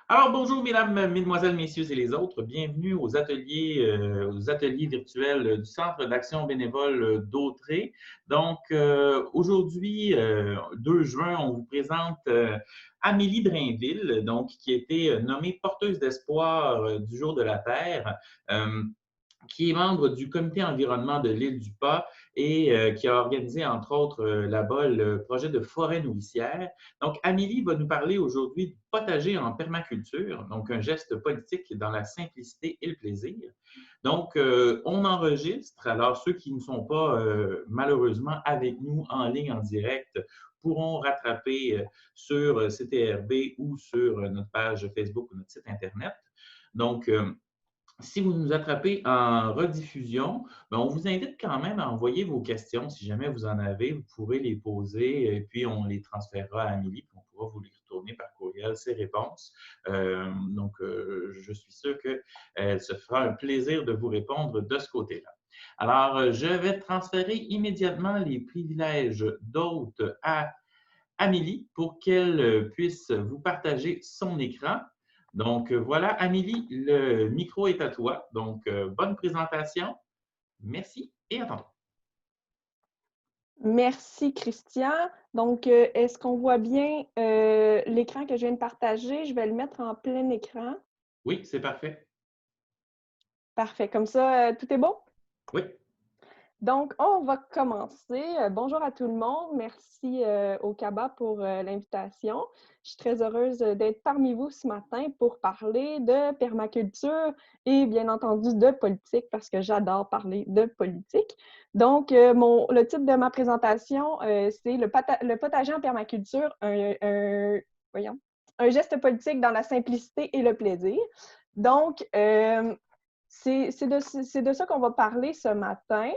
Alors, bonjour, mesdames, mesdemoiselles, messieurs et les autres. Bienvenue aux ateliers virtuels du Centre d'action bénévole d'Autrey. Donc, aujourd'hui, 2 juin, on vous présente Amélie Drainville, donc, qui a été nommée porteuse d'espoir du Jour de la Terre. Euh, qui est membre du comité environnement de l'île du Pas et qui a organisé, entre autres, là-bas, le projet de forêt nourricière. Donc, Amélie va nous parler aujourd'hui du potager en permaculture, donc un geste politique dans la simplicité et le plaisir. Donc, on enregistre. Alors, ceux qui ne sont pas malheureusement avec nous en ligne, en direct, pourront rattraper sur CTRB ou sur notre page Facebook ou notre site Internet. Donc, si vous nous attrapez en rediffusion, ben, on vous invite quand même à envoyer vos questions. Si jamais vous en avez, vous pourrez les poser et puis on les transférera à Amélie, puis on pourra vous les retourner par courriel, ces réponses. Je suis sûr qu'elle se fera un plaisir de vous répondre de ce côté-là. Alors, je vais transférer immédiatement les privilèges d'hôte à Amélie pour qu'elle puisse vous partager son écran. Donc voilà, Amélie, le micro est à toi. Donc, bonne présentation. Merci et à tantôt. Merci, Christian. Donc, est-ce qu'on voit bien l'écran que je viens de partager? Je vais le mettre en plein écran. Oui, c'est parfait. Parfait. Comme ça, tout est bon? Oui. Donc, on va commencer. Bonjour à tout le monde. Merci au CABA pour l'invitation. Je suis très heureuse d'être parmi vous ce matin pour parler de permaculture et bien entendu de politique parce que j'adore parler de politique. Donc, le titre de ma présentation, c'est le potager en permaculture, voyons, un geste politique dans la simplicité et le plaisir. Donc, c'est de ça qu'on va parler ce matin.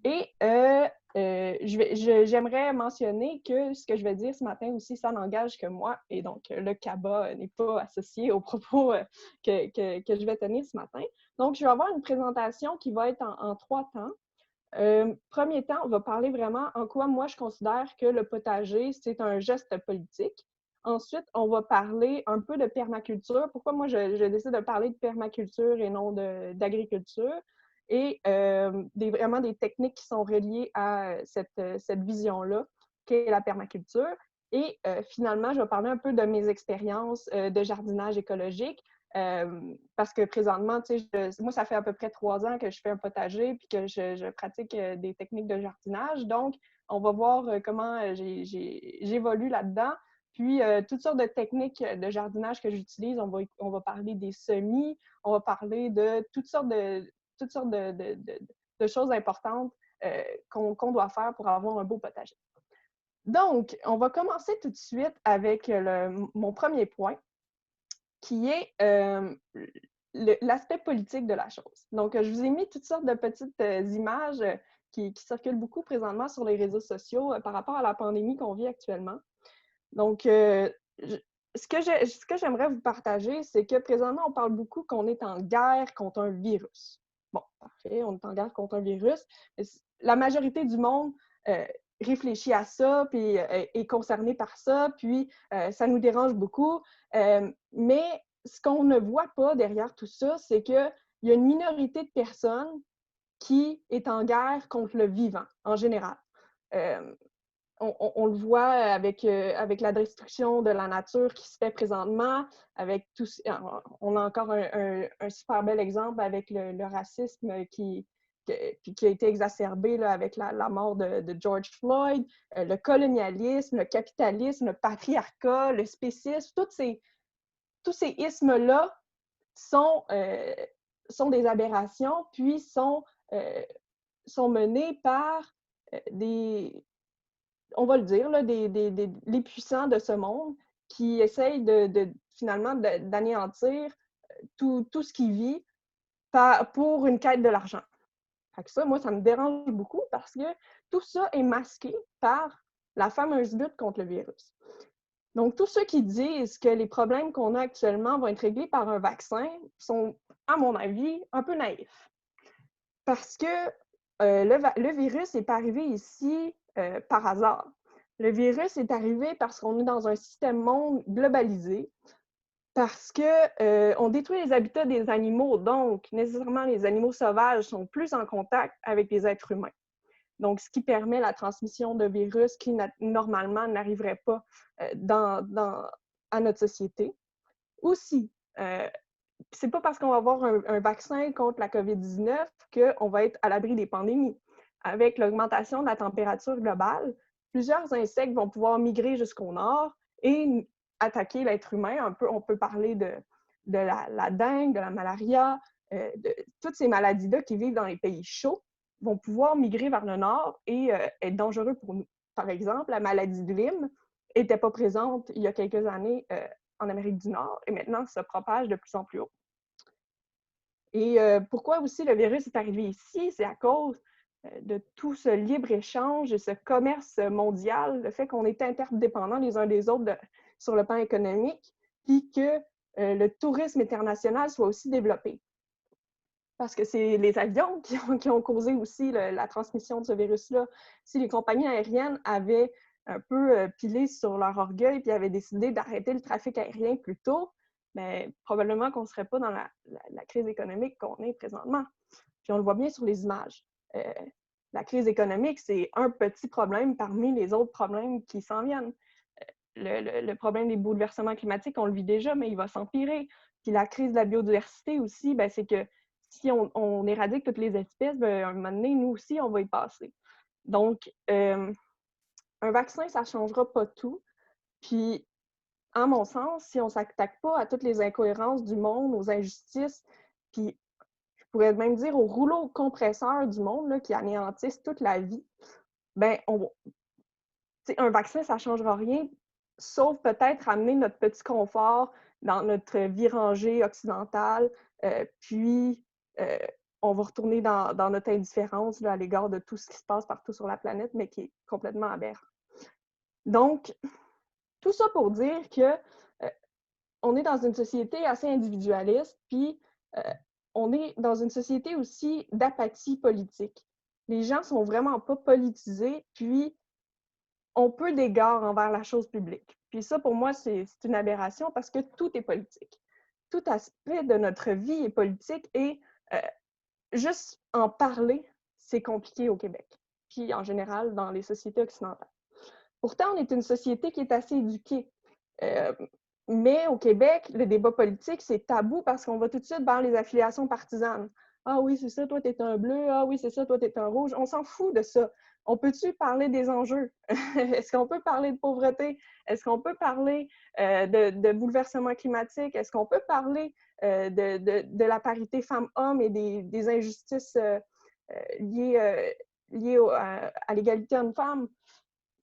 Et j'aimerais mentionner que ce que je vais dire ce matin aussi, ça n'engage que moi. Et donc, le CABA n'est pas associé aux propos que je vais tenir ce matin. Donc, je vais avoir une présentation qui va être en 3 temps. Premier temps, on va parler vraiment en quoi moi je considère que le potager, c'est un geste politique. Ensuite, on va parler un peu de permaculture. Pourquoi moi je décide de parler de permaculture et non d'agriculture? Et vraiment des techniques qui sont reliées à cette vision-là, qu'est la permaculture. Et finalement, je vais parler un peu de mes expériences de jardinage écologique, parce que présentement, moi, ça fait à peu près 3 ans que je fais un potager puis que je pratique des techniques de jardinage. Donc, on va voir comment j'évolue là-dedans. Puis, toutes sortes de techniques de jardinage que j'utilise, on va parler des semis, on va parler de toutes sortes de choses importantes qu'on doit faire pour avoir un beau potager. Donc, on va commencer tout de suite avec mon premier point, qui est l'aspect politique de la chose. Donc, je vous ai mis toutes sortes de petites images qui circulent beaucoup présentement sur les réseaux sociaux par rapport à la pandémie qu'on vit actuellement. Donc, ce que j'aimerais vous partager, c'est que présentement, on parle beaucoup qu'on est en guerre contre un virus. Bon, parfait, on est en guerre contre un virus. La majorité du monde réfléchit à ça, puis est concerné par ça, puis ça nous dérange beaucoup. Mais ce qu'on ne voit pas derrière tout ça, c'est qu'il y a une minorité de personnes qui est en guerre contre le vivant, en général. On le voit avec la destruction de la nature qui se fait présentement, avec tout, on a encore un super bel exemple avec le racisme qui a été exacerbé là, avec la mort de George Floyd, le colonialisme, le capitalisme, le patriarcat, le spécisme, tous ces ismes-là sont des aberrations, puis sont menés par on va le dire, là, les puissants de ce monde qui essayent finalement d'anéantir tout ce qui vit pour une quête de l'argent. Fait que ça, moi, ça me dérange beaucoup parce que tout ça est masqué par la fameuse lutte contre le virus. Donc, tous ceux qui disent que les problèmes qu'on a actuellement vont être réglés par un vaccin sont, à mon avis, un peu naïfs. Parce que le virus n'est pas arrivé ici par hasard. Le virus est arrivé parce qu'on est dans un système monde globalisé Parce que on détruit les habitats des animaux, donc nécessairement les animaux sauvages sont plus en contact avec les êtres humains. Donc, ce qui permet la transmission de virus qui normalement n'arriverait pas à notre société. Aussi, c'est pas parce qu'on va avoir un vaccin contre la COVID-19 qu'on va être à l'abri des pandémies. Avec l'augmentation de la température globale, plusieurs insectes vont pouvoir migrer jusqu'au nord et attaquer l'être humain. On peut parler de la dengue, de la malaria, de toutes ces maladies-là qui vivent dans les pays chauds vont pouvoir migrer vers le nord et être dangereux pour nous. Par exemple, la maladie de Lyme n'était pas présente il y a quelques années en Amérique du Nord et maintenant se propage de plus en plus haut. Et pourquoi aussi le virus est arrivé ici? C'est à cause de tout ce libre-échange et ce commerce mondial, le fait qu'on est interdépendants les uns des autres sur le plan économique, puis que le tourisme international soit aussi développé. Parce que c'est les avions qui ont causé aussi la transmission de ce virus-là. Si les compagnies aériennes avaient un peu pilé sur leur orgueil puis avaient décidé d'arrêter le trafic aérien plus tôt, bien, probablement qu'on ne serait pas dans la crise économique qu'on est présentement. Puis on le voit bien sur les images. La crise économique, c'est un petit problème parmi les autres problèmes qui s'en viennent. Le problème des bouleversements climatiques, on le vit déjà, mais il va s'empirer. Puis la crise de la biodiversité aussi, bien, c'est que si on éradique toutes les espèces, bien, à un moment donné, nous aussi, on va y passer. Donc, un vaccin, ça ne changera pas tout. Puis, à mon sens, si on ne s'attaque pas à toutes les incohérences du monde, aux injustices, puis je pourrais même dire aux rouleaux compresseurs du monde là, qui anéantissent toute la vie, bien, un vaccin, ça ne changera rien, sauf peut-être amener notre petit confort dans notre vie rangée occidentale, puis on va retourner dans notre indifférence là, à l'égard de tout ce qui se passe partout sur la planète, mais qui est complètement aberrant. Donc, tout ça pour dire que on est dans une société assez individualiste, puis on est dans une société aussi d'apathie politique. Les gens sont vraiment pas politisés, puis on peut d'égard envers la chose publique. Puis ça, pour moi, c'est une aberration parce que tout est politique. Tout aspect de notre vie est politique et juste en parler, c'est compliqué au Québec, puis en général dans les sociétés occidentales. Pourtant, on est une société qui est assez éduquée. Mais au Québec, le débat politique, c'est tabou parce qu'on va tout de suite vers les affiliations partisanes. Ah oui, c'est ça, toi, t'es un bleu. Ah oui, c'est ça, toi, t'es un rouge. On s'en fout de ça. On peut-tu parler des enjeux? Est-ce qu'on peut parler de pauvreté? Est-ce qu'on peut parler de bouleversement climatique? Est-ce qu'on peut parler de la parité femmes-hommes et des injustices liées à l'égalité homme-femme?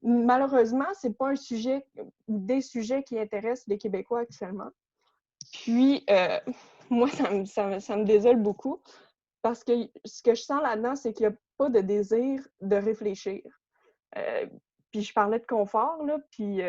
Malheureusement, ce n'est pas un sujet ou des sujets qui intéressent les Québécois actuellement. Puis, moi, ça me désole beaucoup parce que ce que je sens là-dedans, c'est qu'il n'y a pas de désir de réfléchir. Puis je parlais de confort, là, puis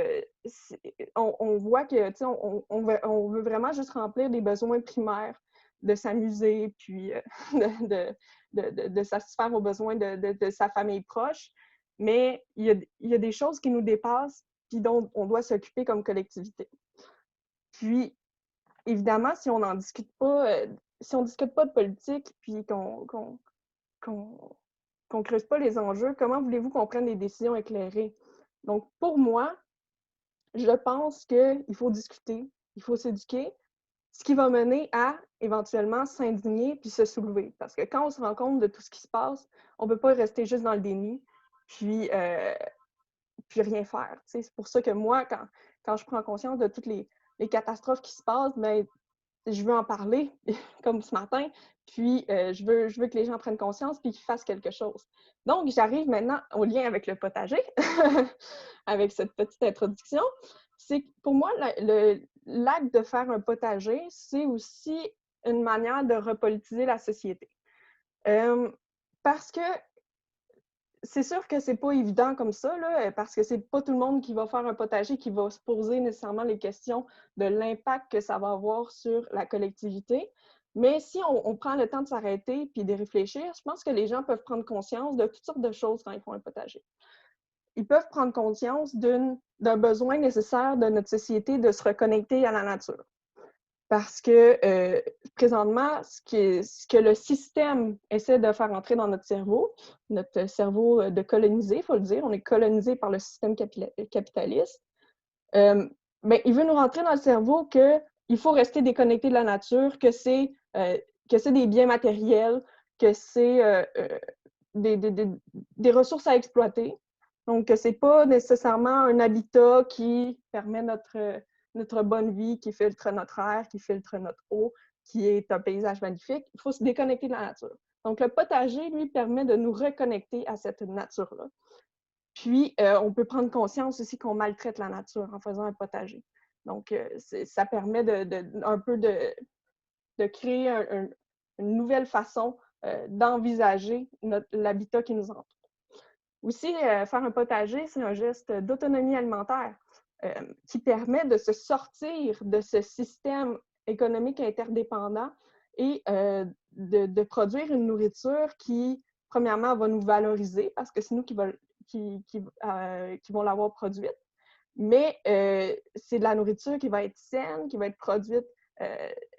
on voit que, tu sais, on veut vraiment juste remplir des besoins primaires, de s'amuser, puis de satisfaire aux besoins de sa famille proche. Mais il y a des choses qui nous dépassent, puis dont on doit s'occuper comme collectivité. Puis, évidemment, si on n'en discute pas, si on ne discute pas de politique, puis qu'on creuse pas les enjeux, comment voulez-vous qu'on prenne des décisions éclairées? Donc, pour moi, je pense qu'il faut discuter, il faut s'éduquer, ce qui va mener à, éventuellement, s'indigner puis se soulever. Parce que quand on se rend compte de tout ce qui se passe, on ne peut pas rester juste dans le déni, puis rien faire. C'est pour ça que moi, quand je prends conscience de toutes les catastrophes qui se passent, bien, je veux en parler, comme ce matin, puis je veux que les gens prennent conscience puis qu'ils fassent quelque chose. Donc, j'arrive maintenant au lien avec le potager, avec cette petite introduction. C'est que pour moi, l'acte de faire un potager, c'est aussi une manière de repolitiser la société. Parce que c'est sûr que c'est pas évident comme ça, là, parce que c'est pas tout le monde qui va faire un potager qui va se poser nécessairement les questions de l'impact que ça va avoir sur la collectivité. Mais si on prend le temps de s'arrêter puis de réfléchir, je pense que les gens peuvent prendre conscience de toutes sortes de choses quand ils font un potager. Ils peuvent prendre conscience d'un besoin nécessaire de notre société de se reconnecter à la nature. parce que présentement, ce que le système essaie de faire entrer dans notre cerveau de colonisé, il faut le dire, on est colonisé par le système capitaliste, ben, il veut nous rentrer dans le cerveau qu'il faut rester déconnecté de la nature, que c'est des biens matériels, que c'est des ressources à exploiter. Donc, que c'est pas nécessairement un habitat qui permet notre bonne vie, qui filtre notre air, qui filtre notre eau, qui est un paysage magnifique. Il faut se déconnecter de la nature. Donc, le potager, lui, permet de nous reconnecter à cette nature-là. Puis, on peut prendre conscience aussi qu'on maltraite la nature en faisant un potager. Donc, ça permet un peu de créer une nouvelle façon d'envisager l'habitat qui nous entoure. Aussi, faire un potager, c'est un geste d'autonomie alimentaire qui permet de se sortir de ce système économique interdépendant et de produire une nourriture qui, premièrement, va nous valoriser parce que c'est nous qui vont l'avoir produite. Mais c'est de la nourriture qui va être saine, qui va être produite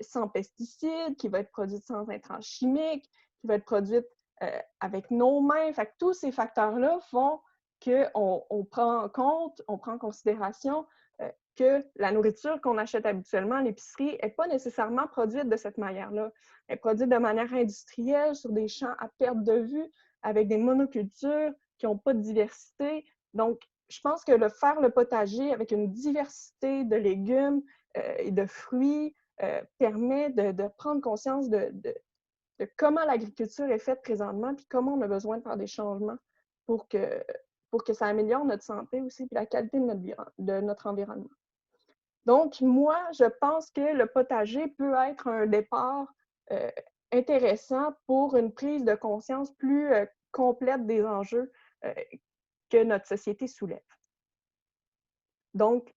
sans pesticides, qui va être produite sans intrants chimiques, qui va être produite avec nos mains. Fait que tous ces facteurs-là font qu'on prend en considération que la nourriture qu'on achète habituellement à l'épicerie n'est pas nécessairement produite de cette manière-là. Elle est produite de manière industrielle, sur des champs à perte de vue, avec des monocultures qui n'ont pas de diversité. Donc, je pense que faire le potager avec une diversité de légumes et de fruits permet de prendre conscience de comment l'agriculture est faite présentement, puis comment on a besoin de faire des changements pour que ça améliore notre santé aussi, puis la qualité de notre environnement. Donc, moi, je pense que le potager peut être un départ intéressant pour une prise de conscience plus complète des enjeux que notre société soulève. Donc,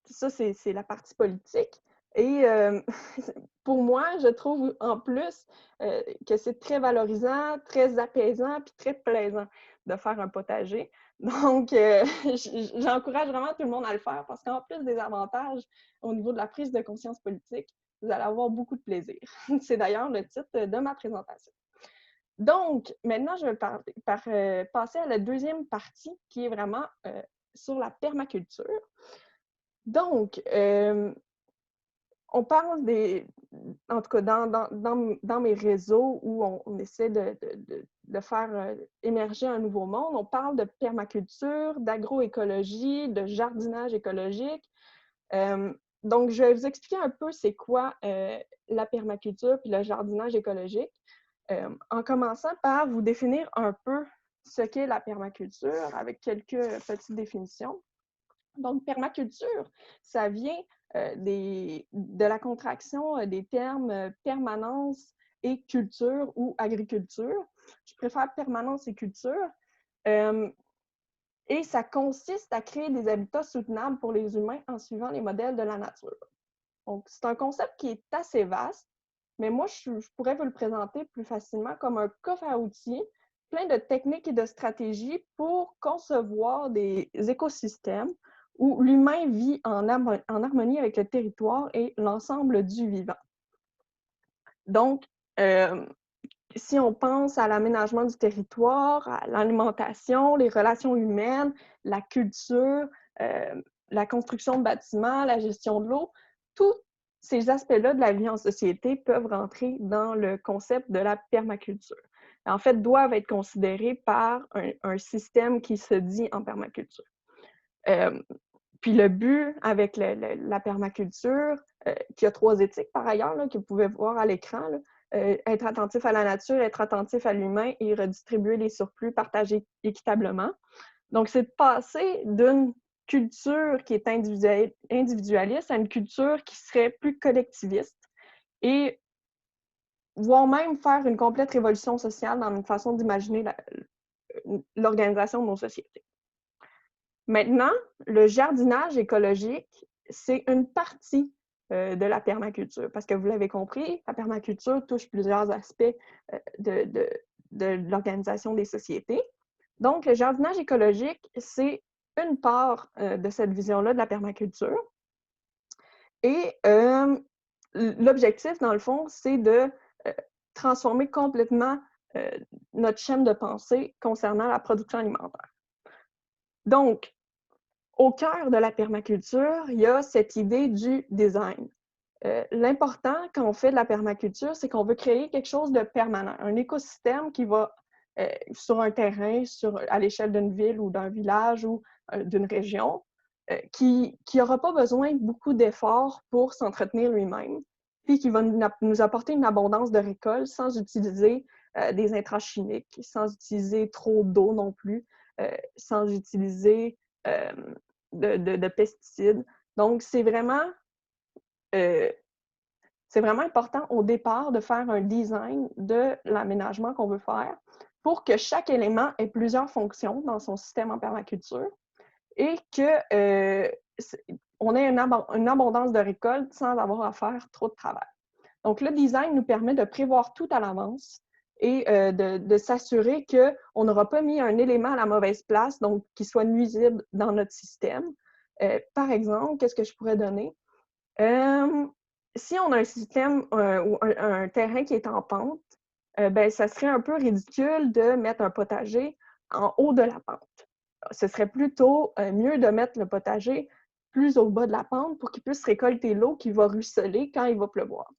ça, c'est la partie politique. Et pour moi, je trouve en plus que c'est très valorisant, très apaisant, puis très plaisant de faire un potager. Donc, j'encourage vraiment tout le monde à le faire parce qu'en plus des avantages au niveau de la prise de conscience politique, vous allez avoir beaucoup de plaisir. C'est d'ailleurs le titre de ma présentation. Donc, maintenant, je vais passer à la deuxième partie qui est vraiment sur la permaculture. Donc, on parle en tout cas, dans mes réseaux où on essaie de faire émerger un nouveau monde, on parle de permaculture, d'agroécologie, de jardinage écologique. Donc, je vais vous expliquer un peu c'est quoi la permaculture puis le jardinage écologique, en commençant par vous définir un peu ce qu'est la permaculture avec quelques petites définitions. Donc, permaculture, ça vient de la contraction des termes permanence et culture ou agriculture. Je préfère permanence et culture. Et ça consiste à créer des habitats soutenables pour les humains en suivant les modèles de la nature. Donc, c'est un concept qui est assez vaste, mais moi, je pourrais vous le présenter plus facilement comme un coffre à outils, plein de techniques et de stratégies pour concevoir des écosystèmes où l'humain vit en harmonie avec le territoire et l'ensemble du vivant. Donc, si on pense à l'aménagement du territoire, à l'alimentation, les relations humaines, la culture, la construction de bâtiments, la gestion de l'eau, tous ces aspects-là de la vie en société peuvent rentrer dans le concept de la permaculture. En fait, doivent être considérés par un système qui se dit en permaculture. Puis le but avec la permaculture, qui a 3 éthiques par ailleurs, là, que vous pouvez voir à l'écran, être attentif à la nature, être attentif à l'humain et redistribuer les surplus partagés équitablement. Donc, c'est de passer d'une culture qui est individualiste à une culture qui serait plus collectiviste et voire même faire une complète révolution sociale dans une façon d'imaginer l'organisation de nos sociétés. Maintenant, le jardinage écologique, c'est une partie de la permaculture. Parce que vous l'avez compris, la permaculture touche plusieurs aspects de l'organisation des sociétés. Donc, le jardinage écologique, c'est une part de cette vision-là de la permaculture. Et l'objectif, dans le fond, c'est de transformer complètement notre chaîne de pensée concernant la production alimentaire. Donc, au cœur de la permaculture, il y a cette idée du design. L'important quand on fait de la permaculture, c'est qu'on veut créer quelque chose de permanent, un écosystème qui va sur un terrain, à l'échelle d'une ville ou d'un village ou d'une région, qui n'aura pas besoin de beaucoup d'efforts pour s'entretenir lui-même, puis qui va nous apporter une abondance de récoltes sans utiliser des intrants chimiques, sans utiliser trop d'eau non plus, sans utiliser de pesticides. Donc, c'est vraiment important au départ de faire un design de l'aménagement qu'on veut faire pour que chaque élément ait plusieurs fonctions dans son système en permaculture et qu'on ait une abondance de récoltes sans avoir à faire trop de travail. Donc, le design nous permet de prévoir tout à l'avance et de s'assurer qu'on n'aura pas mis un élément à la mauvaise place, donc qui soit nuisible dans notre système. Par exemple, qu'est-ce que je pourrais donner? Si on a un système ou un terrain qui est en pente, ben, ça serait un peu ridicule de mettre un potager en haut de la pente. Ce serait plutôt mieux de mettre le potager plus au bas de la pente pour qu'il puisse récolter l'eau qui va ruisseler quand il va pleuvoir.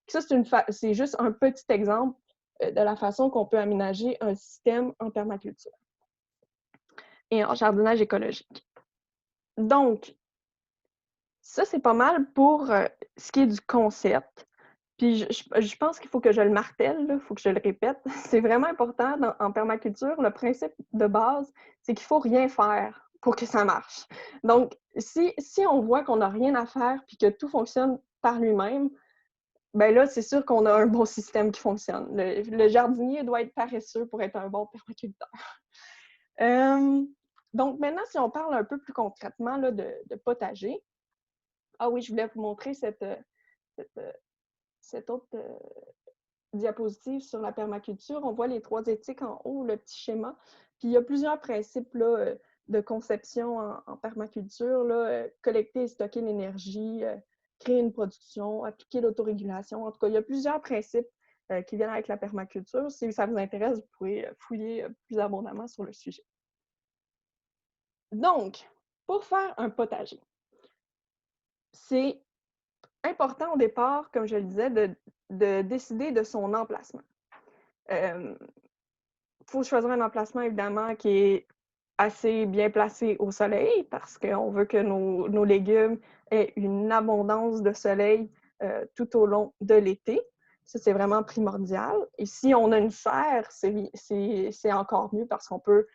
Ça, c'est juste un petit exemple de la façon qu'on peut aménager un système en permaculture et en jardinage écologique. Donc, ça, c'est pas mal pour ce qui est du concept. Puis je pense qu'il faut que je le martèle, il faut que je le répète. C'est vraiment important en permaculture. Le principe de base, c'est qu'il ne faut rien faire pour que ça marche. Donc, si on voit qu'on n'a rien à faire puis que tout fonctionne par lui-même, ben là, c'est sûr qu'on a un bon système qui fonctionne. Le jardinier doit être paresseux pour être un bon permaculteur. Donc, maintenant, si on parle un peu plus concrètement là, de potager. Ah oui, je voulais vous montrer cette autre diapositive sur la permaculture. On voit les 3 éthiques en haut, le petit schéma. Puis il y a plusieurs principes là, de conception en permaculture. Là, collecter et stocker l'énergie, créer une production, appliquer l'autorégulation. En tout cas, il y a plusieurs principes qui viennent avec la permaculture. Si ça vous intéresse, vous pouvez fouiller plus abondamment sur le sujet. Donc, pour faire un potager, c'est important au départ, comme je le disais, de décider de son emplacement. Il faut choisir un emplacement, évidemment, qui est assez bien placé au soleil parce qu'on veut que nos légumes aient une abondance de soleil tout au long de l'été. Ça, c'est vraiment primordial. Et si on a une serre, c'est encore mieux parce qu'on peut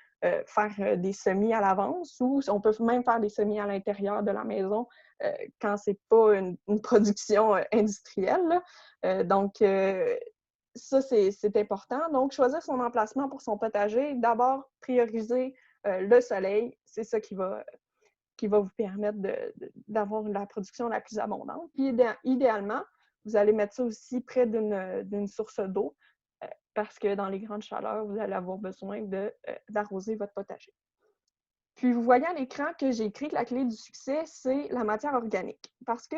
faire des semis à l'avance ou on peut même faire des semis à l'intérieur de la maison quand ce n'est pas une production industrielle. Donc, ça, c'est important. Donc, choisir son emplacement pour son potager, d'abord prioriser le soleil, c'est ça qui va vous permettre d'avoir la production la plus abondante. Puis, idéalement, vous allez mettre ça aussi près d'une source d'eau parce que dans les grandes chaleurs, vous allez avoir besoin d'arroser votre potager. Puis, vous voyez à l'écran que j'ai écrit que la clé du succès, c'est la matière organique. Parce que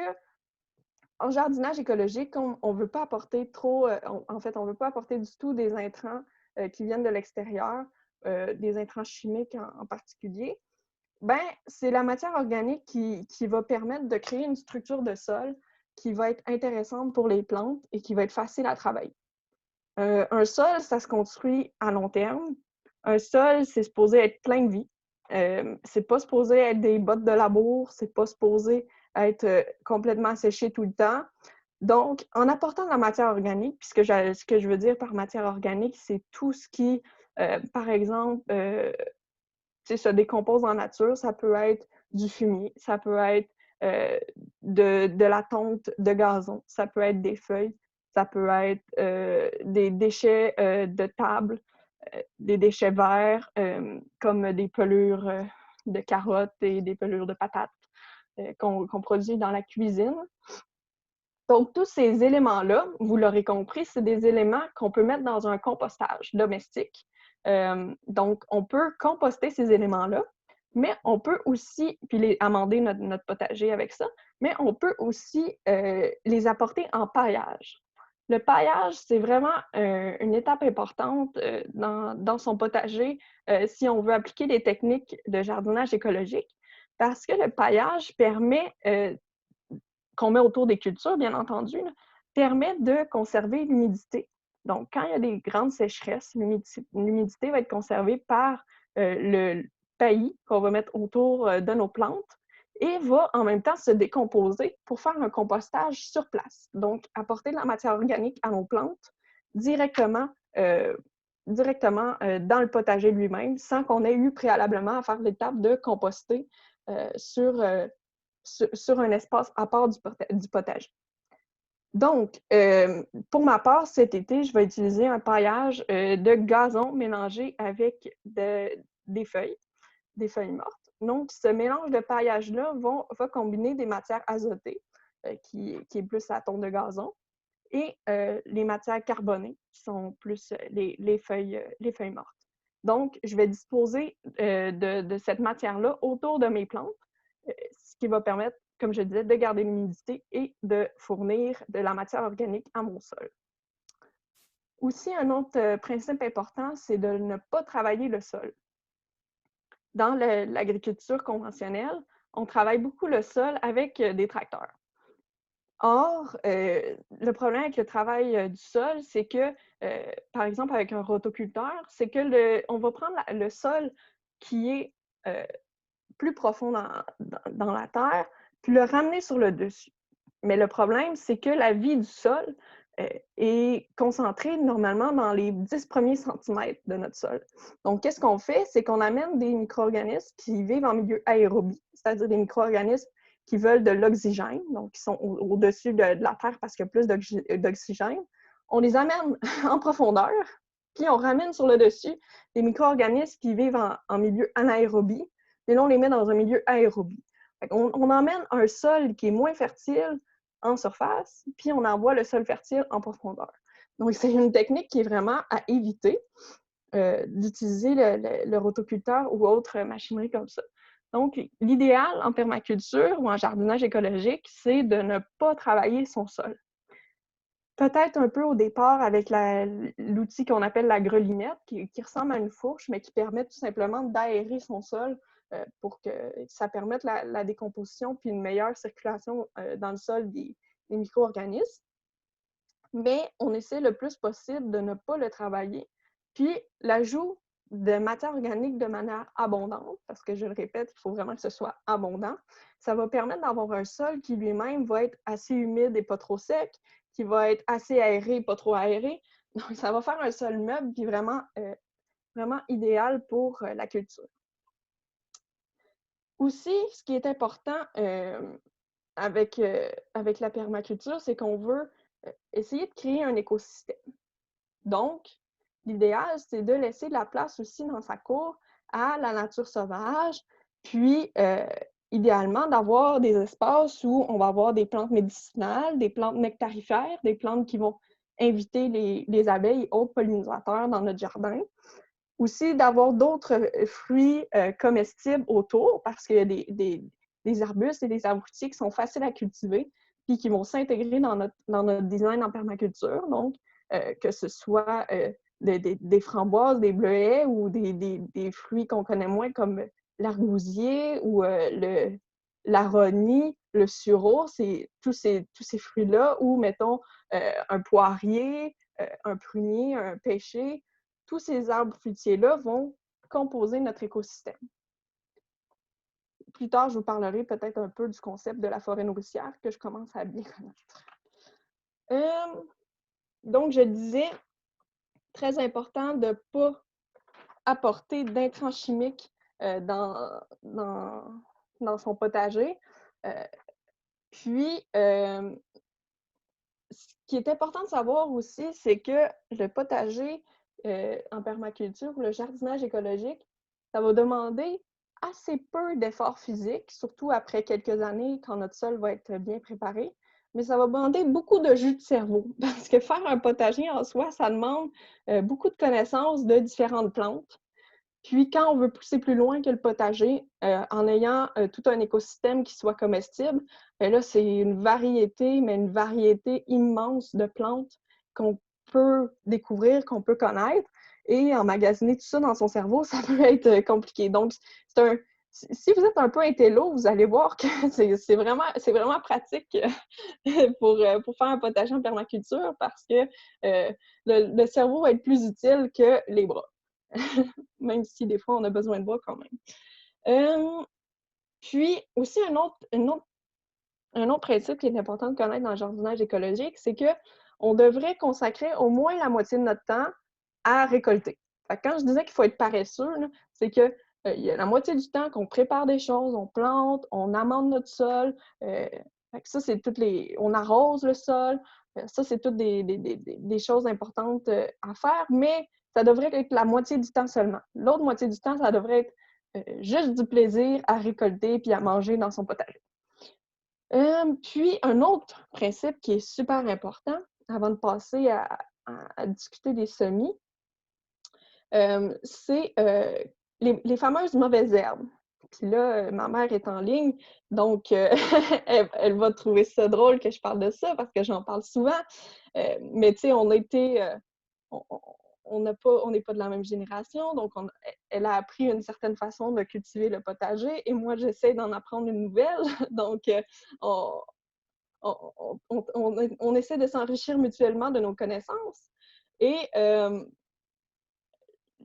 en jardinage écologique, on ne veut pas apporter trop, on ne veut pas apporter du tout des intrants qui viennent de l'extérieur, des intrants chimiques en particulier. Ben, c'est la matière organique qui va permettre de créer une structure de sol qui va être intéressante pour les plantes et qui va être facile à travailler. Un sol, ça se construit à long terme. Un sol, c'est supposé être plein de vie. C'est pas supposé être des bottes de labour, c'est pas supposé être complètement séché tout le temps. Donc, en apportant de la matière organique, puis ce que je veux dire par matière organique, c'est tout ce qui, par exemple, se décompose en nature. Ça peut être du fumier, ça peut être de la tonte de gazon, ça peut être des feuilles, ça peut être des déchets de table, des déchets verts comme des pelures de carottes et des pelures de patates qu'on produit dans la cuisine. Donc, tous ces éléments-là, vous l'aurez compris, c'est des éléments qu'on peut mettre dans un compostage domestique. Donc, on peut composter ces éléments-là. Mais on peut aussi, puis amender notre potager avec ça, mais on peut aussi les apporter en paillage. Le paillage, c'est vraiment une étape importante dans son potager si on veut appliquer des techniques de jardinage écologique, parce que le paillage permet, qu'on met autour des cultures, bien entendu, là, permet de conserver l'humidité. Donc, quand il y a des grandes sécheresses, l'humidité va être conservée par le paillis qu'on va mettre autour de nos plantes et va en même temps se décomposer pour faire un compostage sur place. Donc, apporter de la matière organique à nos plantes directement, dans le potager lui-même sans qu'on ait eu préalablement à faire l'étape de composter sur un espace à part du potager. Donc, pour ma part, cet été, je vais utiliser un paillage de gazon mélangé avec des feuilles mortes. Donc, ce mélange de paillage-là va combiner des matières azotées, qui est plus la tonte de gazon, et les matières carbonées, qui sont plus les feuilles mortes. Donc, je vais disposer de cette matière-là autour de mes plantes, ce qui va permettre, comme je disais, de garder l'humidité et de fournir de la matière organique à mon sol. Aussi, un autre principe important, c'est de ne pas travailler le sol. Dans l'agriculture conventionnelle, on travaille beaucoup le sol avec des tracteurs. Or, le problème avec le travail du sol, c'est que, par exemple, avec un rotoculteur, c'est que on va prendre le sol qui est plus profond dans la terre, puis le ramener sur le dessus. Mais le problème, c'est que la vie du sol est concentrée normalement dans les 10 premiers centimètres de notre sol. Donc, qu'est-ce qu'on fait? C'est qu'on amène des micro-organismes qui vivent en milieu aérobie, c'est-à-dire des micro-organismes qui veulent de l'oxygène, donc qui sont au-dessus de la terre parce qu'il y a plus d'oxygène. On les amène en profondeur, puis on ramène sur le dessus des micro-organismes qui vivent en milieu anaérobie, et là, on les met dans un milieu aérobie. On emmène un sol qui est moins fertile en surface, puis on envoie le sol fertile en profondeur. Donc, c'est une technique qui est vraiment à éviter d'utiliser le rotoculteur ou autre machinerie comme ça. Donc, l'idéal en permaculture ou en jardinage écologique, c'est de ne pas travailler son sol. Peut-être un peu au départ avec l'outil qu'on appelle la grelinette, qui ressemble à une fourche, mais qui permet tout simplement d'aérer son sol pour que ça permette la décomposition puis une meilleure circulation dans le sol des micro-organismes. Mais on essaie le plus possible de ne pas le travailler. Puis l'ajout de matière organique de manière abondante, parce que je le répète, il faut vraiment que ce soit abondant, ça va permettre d'avoir un sol qui lui-même va être assez humide et pas trop sec, qui va être assez aéré et pas trop aéré. Donc, ça va faire un sol meuble puis vraiment idéal pour la culture. Aussi, ce qui est important avec la permaculture, c'est qu'on veut essayer de créer un écosystème. Donc, l'idéal, c'est de laisser de la place aussi dans sa cour à la nature sauvage, puis idéalement d'avoir des espaces où on va avoir des plantes médicinales, des plantes nectarifères, des plantes qui vont inviter les abeilles et autres pollinisateurs dans notre jardin. Aussi, d'avoir d'autres fruits comestibles autour, parce qu'il y a des arbustes et des arboustiers qui sont faciles à cultiver, puis qui vont s'intégrer dans notre design en permaculture. Donc, que ce soit des framboises, des bleuets ou des fruits qu'on connaît moins comme l'argousier ou l'aronie, le sureau, c'est tous ces fruits-là, ou mettons un poirier, un prunier, un pêcher. Tous ces arbres fruitiers-là vont composer notre écosystème. Plus tard, je vous parlerai peut-être un peu du concept de la forêt nourricière que je commence à bien connaître. Donc, je disais, très important de ne pas apporter d'intrants chimiques dans son potager. Puis, ce qui est important de savoir aussi, c'est que le potager en permaculture, le jardinage écologique, ça va demander assez peu d'efforts physiques, surtout après quelques années quand notre sol va être bien préparé, mais ça va demander beaucoup de jus de cerveau parce que faire un potager en soi, ça demande beaucoup de connaissances de différentes plantes. Puis quand on veut pousser plus loin que le potager, en ayant tout un écosystème qui soit comestible, là, c'est une variété, mais une variété immense de plantes qu'on peut découvrir, qu'on peut connaître. Et emmagasiner tout ça dans son cerveau, ça peut être compliqué. Donc, si vous êtes un peu intello, vous allez voir que c'est vraiment pratique pour faire un potager en permaculture parce que le cerveau va être plus utile que les bras. Même si des fois, on a besoin de bras quand même. Puis, aussi, un autre principe qui est important de connaître dans le jardinage écologique, c'est qu'on devrait consacrer au moins la moitié de notre temps à récolter. Fait que quand je disais qu'il faut être paresseux, c'est que il y a la moitié du temps qu'on prépare des choses, on plante, on amende notre sol. Fait que ça, c'est on arrose le sol. Ça, c'est toutes des choses importantes à faire, mais ça devrait être la moitié du temps seulement. L'autre moitié du temps, ça devrait être juste du plaisir à récolter puis à manger dans son potager. Puis, un autre principe qui est super important avant de passer à discuter des semis, c'est les fameuses mauvaises herbes. Puis là, ma mère est en ligne, donc elle va trouver ça drôle que je parle de ça parce que j'en parle souvent. Mais tu sais, on n'est pas de la même génération, donc elle a appris une certaine façon de cultiver le potager et moi, j'essaie d'en apprendre une nouvelle. Donc, on essaie de s'enrichir mutuellement de nos connaissances. Et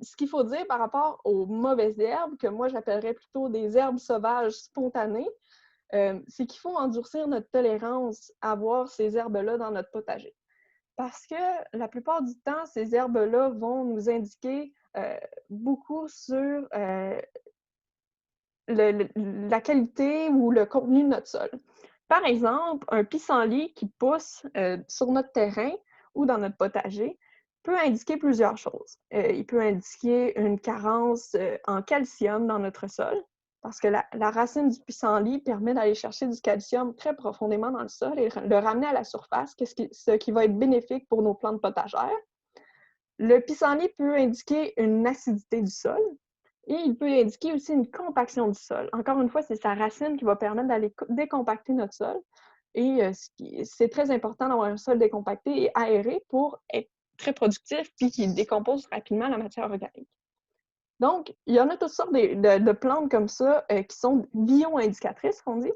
ce qu'il faut dire par rapport aux mauvaises herbes, que moi j'appellerais plutôt des herbes sauvages spontanées, c'est qu'il faut endurcir notre tolérance à voir ces herbes-là dans notre potager. Parce que la plupart du temps, ces herbes-là vont nous indiquer beaucoup sur la qualité ou le contenu de notre sol. Par exemple, un pissenlit qui pousse sur notre terrain ou dans notre potager peut indiquer plusieurs choses. Il peut indiquer une carence en calcium dans notre sol, parce que la racine du pissenlit permet d'aller chercher du calcium très profondément dans le sol et le ramener à la surface, ce qui va être bénéfique pour nos plantes potagères. Le pissenlit peut indiquer une acidité du sol, et il peut indiquer aussi une compaction du sol. Encore une fois, c'est sa racine qui va permettre d'aller décompacter notre sol. Et c'est très important d'avoir un sol décompacté et aéré pour être très productif puis qu'il décompose rapidement la matière organique. Donc, il y en a toutes sortes de plantes comme ça qui sont bio-indicatrices, qu'on dit.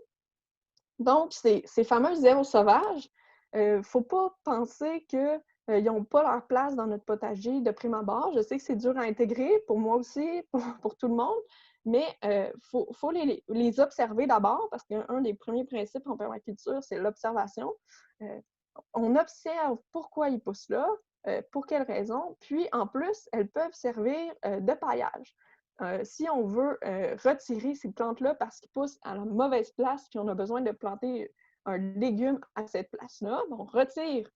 Donc, ces fameuses herbes sauvages, il ne faut pas penser qu'ils n'ont pas leur place dans notre potager de prime abord. Je sais que c'est dur à intégrer, pour moi aussi, pour tout le monde, mais il faut les observer d'abord, parce qu'un des premiers principes en permaculture, c'est l'observation. On observe pourquoi ils poussent là, pour quelles raisons, puis en plus, elles peuvent servir de paillage. Si on veut retirer ces plantes-là parce qu'ils poussent à la mauvaise place, puis on a besoin de planter un légume à cette place-là, on retire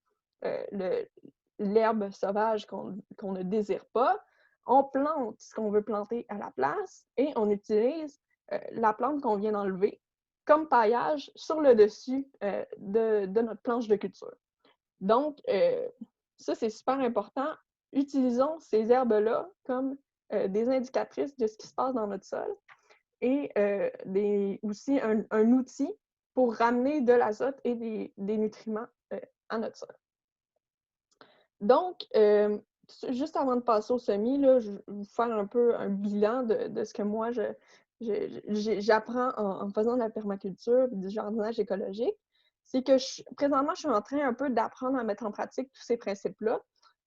l'herbe sauvage qu'on ne désire pas, on plante ce qu'on veut planter à la place et on utilise la plante qu'on vient d'enlever comme paillage sur le dessus de notre planche de culture. Donc, ça, c'est super important. Utilisons ces herbes-là comme des indicatrices de ce qui se passe dans notre sol et aussi un outil pour ramener de l'azote et des nutriments à notre sol. Donc, juste avant de passer au semis, là, je vais vous faire un peu un bilan de ce que moi, j'apprends en faisant de la permaculture et du jardinage écologique. C'est que présentement, je suis en train un peu d'apprendre à mettre en pratique tous ces principes-là.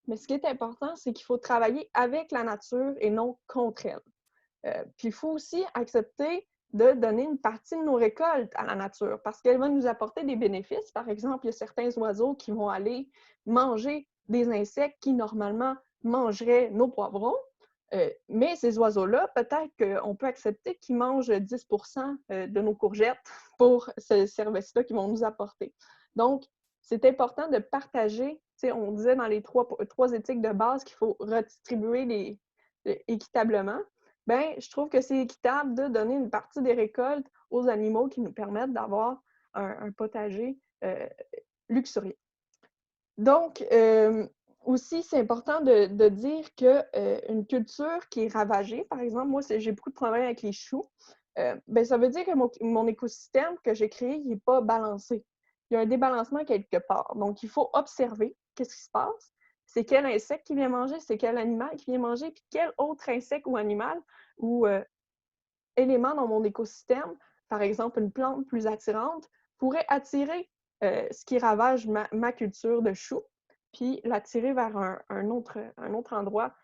Mais ce qui est important, c'est qu'il faut travailler avec la nature et non contre elle. Puis il faut aussi accepter de donner une partie de nos récoltes à la nature parce qu'elle va nous apporter des bénéfices. Par exemple, il y a certains oiseaux qui vont aller manger des insectes qui, normalement, mangeraient nos poivrons. Mais ces oiseaux-là, peut-être qu'on peut accepter qu'ils mangent 10% de nos courgettes pour ce service-là qu'ils vont nous apporter. Donc, c'est important de partager. On disait dans les trois éthiques de base qu'il faut redistribuer équitablement. Bien, je trouve que c'est équitable de donner une partie des récoltes aux animaux qui nous permettent d'avoir un potager luxuriant. Donc, aussi, c'est important de dire qu'une culture qui est ravagée, par exemple, moi, j'ai beaucoup de problèmes avec les choux, ben, ça veut dire que mon écosystème que j'ai créé, il n'est pas balancé. Il y a un débalancement quelque part. Donc, il faut observer qu'est-ce qui se passe. C'est quel insecte qui vient manger, c'est quel animal qui vient manger, puis quel autre insecte ou animal ou élément dans mon écosystème, par exemple une plante plus attirante, pourrait attirer ce qui ravage ma culture de choux, puis l'attirer vers un autre endroit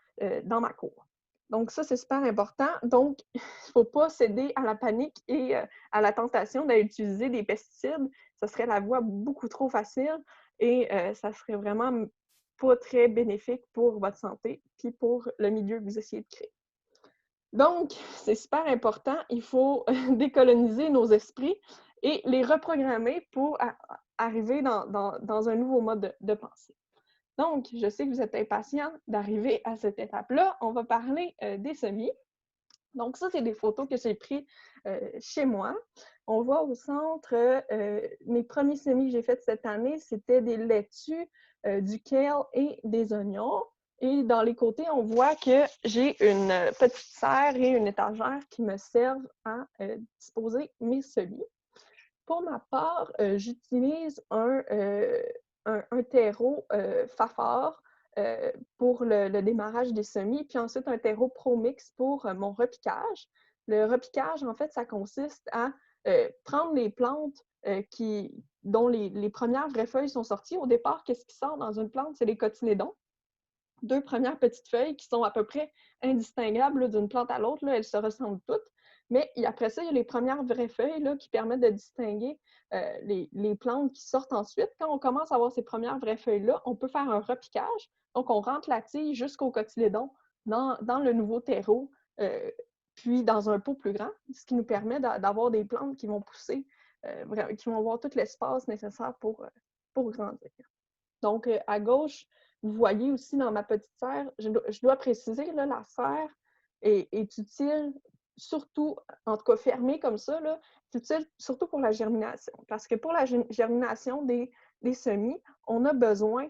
dans ma cour. Donc ça, c'est super important. Donc, il ne faut pas céder à la panique et à la tentation d'utiliser des pesticides. Ce serait la voie beaucoup trop facile et ça serait vraiment pas très bénéfique pour votre santé puis pour le milieu que vous essayez de créer. Donc, c'est super important. Il faut décoloniser nos esprits et les reprogrammer pour arriver dans un nouveau mode de pensée. Donc, je sais que vous êtes impatients d'arriver à cette étape-là. On va parler des semis. Donc, ça, c'est des photos que j'ai prises chez moi. On voit au centre, mes premiers semis que j'ai faits cette année, c'était des laitues, du kale et des oignons. Et dans les côtés, on voit que j'ai une petite serre et une étagère qui me servent à disposer mes semis. Pour ma part, j'utilise un terreau Fafard pour le démarrage des semis, puis ensuite un terreau ProMix pour mon repiquage. Le repiquage, en fait, ça consiste à prendre les plantes dont les premières vraies feuilles sont sorties. Au départ, qu'est-ce qui sort dans une plante? C'est les cotylédons. 2 premières petites feuilles qui sont à peu près indistinguables d'une plante à l'autre. Elles se ressemblent toutes. Mais après ça, il y a les premières vraies feuilles là, qui permettent de distinguer les plantes qui sortent ensuite. Quand on commence à avoir ces premières vraies feuilles-là, on peut faire un repiquage. Donc, on rentre la tige jusqu'au cotylédon dans le nouveau terreau, puis dans un pot plus grand, ce qui nous permet d'avoir des plantes qui vont pousser, qui vont avoir tout l'espace nécessaire pour grandir. Donc, à gauche, vous voyez aussi dans ma petite serre, je dois préciser, là, la serre est utile, surtout, en tout cas fermée comme ça, là, c'est utile surtout pour la germination. Parce que pour la germination des semis, on a besoin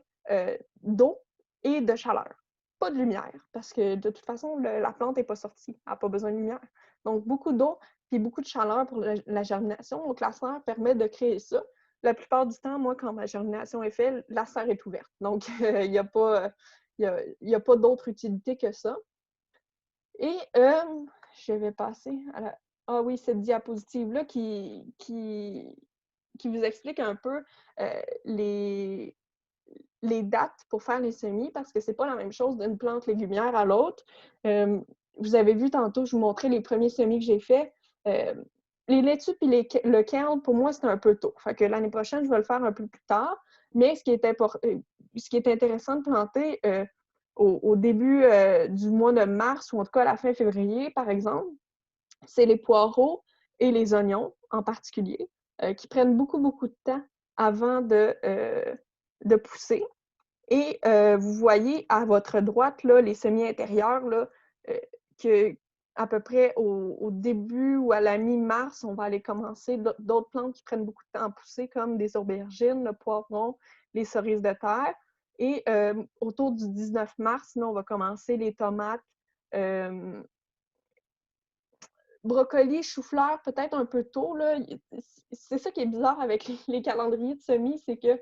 d'eau et de chaleur. Pas de lumière, parce que de toute façon, la plante n'est pas sortie, elle n'a pas besoin de lumière. Donc, beaucoup d'eau et beaucoup de chaleur pour la germination. Donc, la serre permet de créer ça. La plupart du temps, moi, quand ma germination est faite, la serre est ouverte. Donc, il n'y a pas d'autre utilité que ça. Et je vais passer à la... Ah oui, cette diapositive-là qui vous explique un peu les dates pour faire les semis, parce que ce n'est pas la même chose d'une plante légumière à l'autre. Vous avez vu tantôt, je vous montrais les premiers semis que j'ai faits. Les laitues et le kale, pour moi, c'est un peu tôt. Fait que l'année prochaine, je vais le faire un peu plus tard. Mais ce qui est intéressant de planter au début du mois de mars, ou en tout cas à la fin février, par exemple, c'est les poireaux et les oignons en particulier, qui prennent beaucoup, beaucoup de temps avant de pousser. Et vous voyez à votre droite, là, les semis intérieurs, là, que à peu près au début ou à la mi-mars, on va aller commencer d'autres plantes qui prennent beaucoup de temps à pousser, comme des aubergines, le poivron, les cerises de terre. Et autour du 19 mars, là, on va commencer les tomates, brocoli, chou-fleur, peut-être un peu tôt. Là. C'est ça qui est bizarre avec les calendriers de semis, c'est que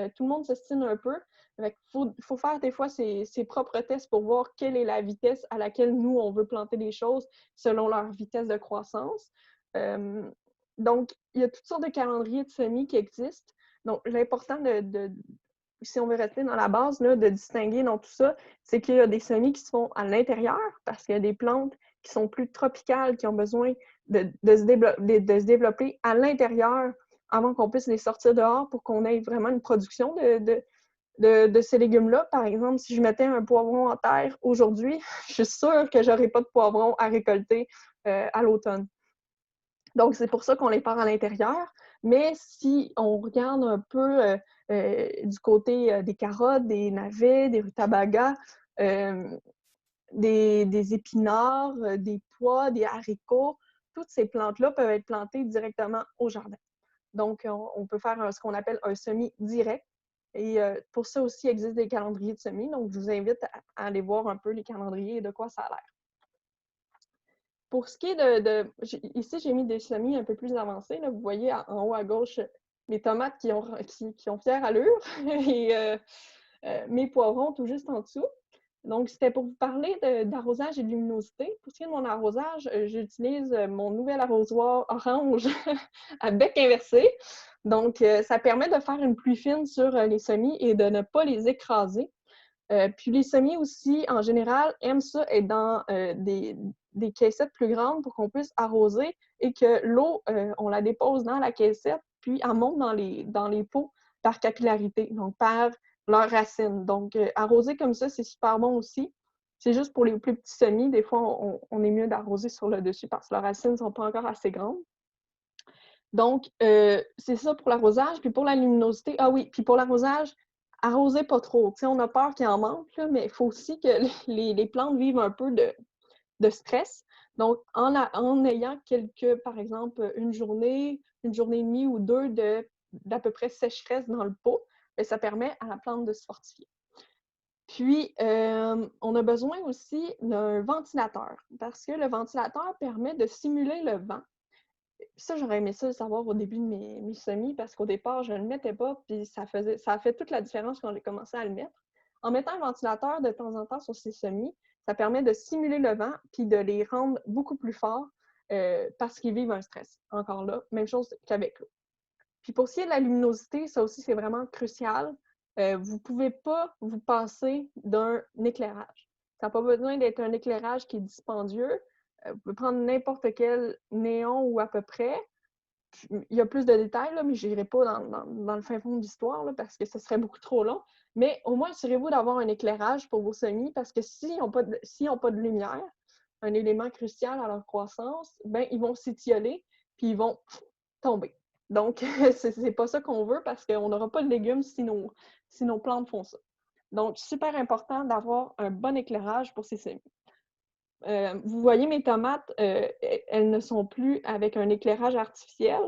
tout le monde s'estime un peu. Il faut faire des fois ses propres tests pour voir quelle est la vitesse à laquelle nous, on veut planter les choses selon leur vitesse de croissance. Donc, il y a toutes sortes de calendriers de semis qui existent. Donc, l'important si on veut rester dans la base, là, de distinguer dans tout ça, c'est qu'il y a des semis qui se font à l'intérieur parce qu'il y a des plantes qui sont plus tropicales, qui ont besoin de se développer à l'intérieur avant qu'on puisse les sortir dehors pour qu'on ait vraiment une production de ces légumes-là. Par exemple, si je mettais un poivron en terre aujourd'hui, je suis sûre que je n'aurais pas de poivron à récolter à l'automne. Donc, c'est pour ça qu'on les part à l'intérieur. Mais si on regarde un peu du côté des carottes, des navets, des rutabagas, des épinards, des pois, des haricots, toutes ces plantes-là peuvent être plantées directement au jardin. Donc, on peut faire ce qu'on appelle un semis direct. Et pour ça aussi, il existe des calendriers de semis. Donc, je vous invite à aller voir un peu les calendriers et de quoi ça a l'air. Pour ce qui est ici, j'ai mis des semis un peu plus avancés. Là. Vous voyez en haut à gauche les tomates qui ont fière allure et mes poivrons tout juste en dessous. Donc, c'était pour vous parler d'arrosage et de luminosité. Pour ce qui est de mon arrosage, j'utilise mon nouvel arrosoir orange à bec inversé. Donc, ça permet de faire une pluie fine sur les semis et de ne pas les écraser. Puis les semis aussi, en général, aiment ça être dans des caissettes plus grandes pour qu'on puisse arroser et que l'eau, on la dépose dans la caissette, puis elle monte dans les pots par capillarité, donc par leurs racines. Donc, arroser comme ça, c'est super bon aussi. C'est juste pour les plus petits semis, des fois, on est mieux d'arroser sur le dessus parce que leurs racines ne sont pas encore assez grandes. Donc, c'est ça pour l'arrosage. Puis pour la luminosité, ah oui, puis pour l'arrosage, arroser pas trop. Tu sais, on a peur qu'il en manque, là, mais il faut aussi que les plantes vivent un peu de stress. Donc, en ayant par exemple, une journée et demie ou deux d'à peu près sécheresse dans le pot, bien, ça permet à la plante de se fortifier. Puis, on a besoin aussi d'un ventilateur parce que le ventilateur permet de simuler le vent. Ça, j'aurais aimé ça le savoir au début de mes semis parce qu'au départ, je ne le mettais pas, puis ça a fait toute la différence quand j'ai commencé à le mettre. En mettant un ventilateur de temps en temps sur ces semis, ça permet de simuler le vent puis de les rendre beaucoup plus forts parce qu'ils vivent un stress. Encore là, même chose qu'avec l'eau. Puis pour ce qui est de la luminosité, ça aussi, c'est vraiment crucial. Vous ne pouvez pas vous passer d'un éclairage. Ça n'a pas besoin d'être un éclairage qui est dispendieux. Vous pouvez prendre n'importe quel néon ou à peu près. Il y a plus de détails, là, mais je n'irai pas dans le fin fond de l'histoire parce que ce serait beaucoup trop long. Mais au moins, assurez-vous d'avoir un éclairage pour vos semis parce que s'ils n'ont pas de lumière, un élément crucial à leur croissance, ben, ils vont s'étioler puis ils vont tomber. Donc, c'est pas ça qu'on veut parce qu'on n'aura pas de légumes si nos plantes font ça. Donc, super important d'avoir un bon éclairage pour ces semis. Vous voyez mes tomates, elles ne sont plus avec un éclairage artificiel,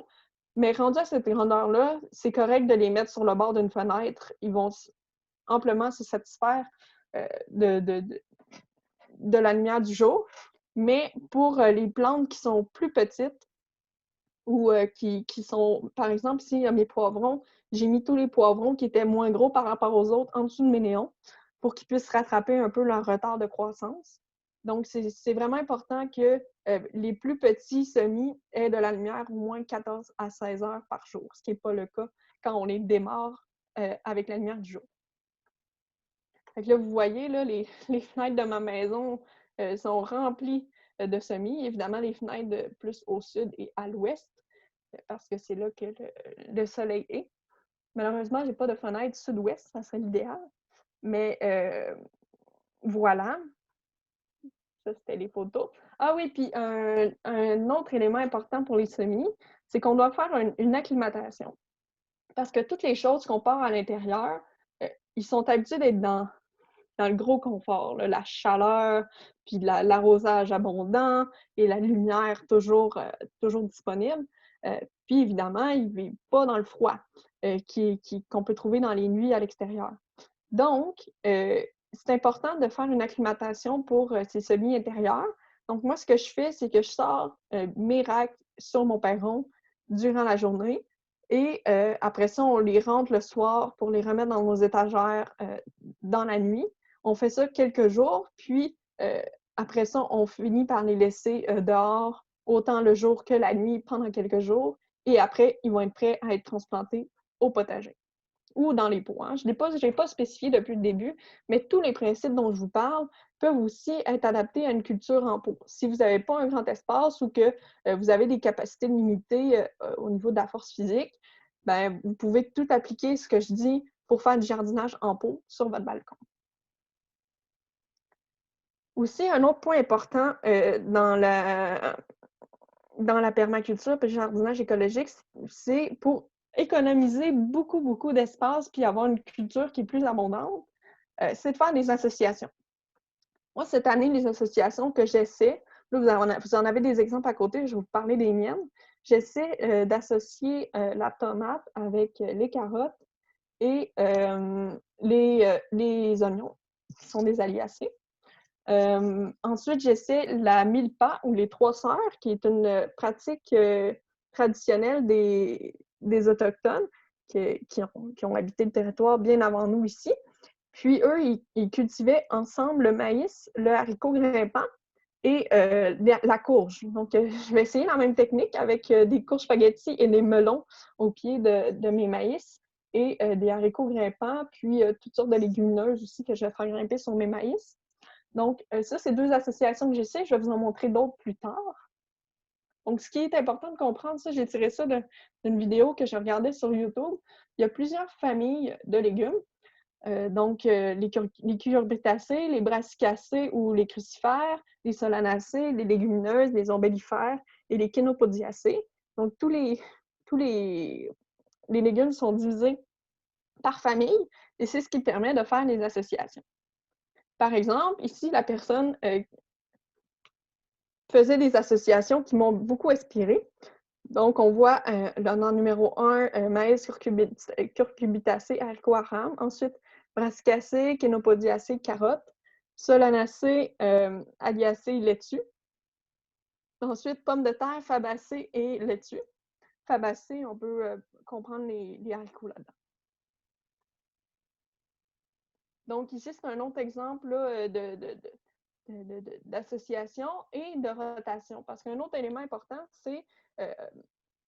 mais rendues à cette grandeur-là, c'est correct de les mettre sur le bord d'une fenêtre. Ils vont amplement se satisfaire de la lumière du jour. Mais pour les plantes qui sont plus petites ou qui sont, par exemple, ici, il y a mes poivrons, j'ai mis tous les poivrons qui étaient moins gros par rapport aux autres en dessous de mes néons pour qu'ils puissent rattraper un peu leur retard de croissance. Donc, c'est vraiment important que les plus petits semis aient de la lumière au moins 14 à 16 heures par jour, ce qui n'est pas le cas quand on les démarre avec la lumière du jour. Fait que là, vous voyez, là, les fenêtres de ma maison sont remplies de semis. Évidemment, les fenêtres plus au sud et à l'ouest, parce que c'est là que le soleil est. Malheureusement, je n'ai pas de fenêtre sud-ouest, ça serait l'idéal. Mais voilà. Ça, c'était les photos. Ah oui, puis un autre élément important pour les semis, c'est qu'on doit faire une acclimatation. Parce que toutes les choses qu'on part à l'intérieur, ils sont habitués d'être dans le gros confort, là, la chaleur, puis l'arrosage abondant et la lumière toujours disponible. Puis évidemment, ils ne vivent pas dans le froid qu'on peut trouver dans les nuits à l'extérieur. Donc, c'est important de faire une acclimatation pour ces semis intérieurs. Donc, moi, ce que je fais, c'est que je sors mes racks sur mon perron durant la journée et après ça, on les rentre le soir pour les remettre dans nos étagères dans la nuit. On fait ça quelques jours, puis après ça, on finit par les laisser dehors autant le jour que la nuit pendant quelques jours. Et après, ils vont être prêts à être transplantés au potager ou dans les pots. Hein. Je n'ai pas spécifié depuis le début, mais tous les principes dont je vous parle peuvent aussi être adaptés à une culture en pot. Si vous n'avez pas un grand espace ou que vous avez des capacités limitées au niveau de la force physique, ben, vous pouvez tout appliquer ce que je dis pour faire du jardinage en pot sur votre balcon. Aussi, un autre point important dans la permaculture et le jardinage écologique, c'est pour économiser beaucoup, beaucoup d'espace puis avoir une culture qui est plus abondante, c'est de faire des associations. Moi, cette année, les associations que j'essaie, là, vous en avez des exemples à côté, je vais vous parler des miennes. J'essaie d'associer la tomate avec les carottes et les oignons, qui sont des aliacées. Ensuite, j'essaie la milpa ou les trois sœurs, qui est une pratique traditionnelle des Autochtones qui ont habité le territoire bien avant nous ici. Puis eux, ils cultivaient ensemble le maïs, le haricot grimpant et la courge. Donc, je vais essayer la même technique avec des courges spaghetti et des melons au pied de mes maïs et des haricots grimpants, puis toutes sortes de légumineuses aussi que je vais faire grimper sur mes maïs. Donc, ça, c'est deux associations que j'essaie. Je vais vous en montrer d'autres plus tard. Donc, ce qui est important de comprendre, ça, j'ai tiré ça d'une vidéo que je regardais sur YouTube. Il y a plusieurs familles de légumes. Les cucurbitacées, les brassicacées ou les crucifères, les solanacées, les légumineuses, les ombellifères et les chénopodiacées. Donc, tous les légumes sont divisés par famille et c'est ce qui permet de faire les associations. Par exemple, ici, la personne faisait des associations qui m'ont beaucoup inspirée. Donc, on voit dans le numéro 1, maïs curcubitacé, haricot haram. Ensuite, brassicacée, chénopodiacée, carotte. Solanacée, aliacée, laitue. Ensuite, pommes de terre, fabacée et laitue. Fabacée, on peut comprendre les haricots là-dedans. Donc, ici, c'est un autre exemple là, d'association et de rotation. Parce qu'un autre élément important, c'est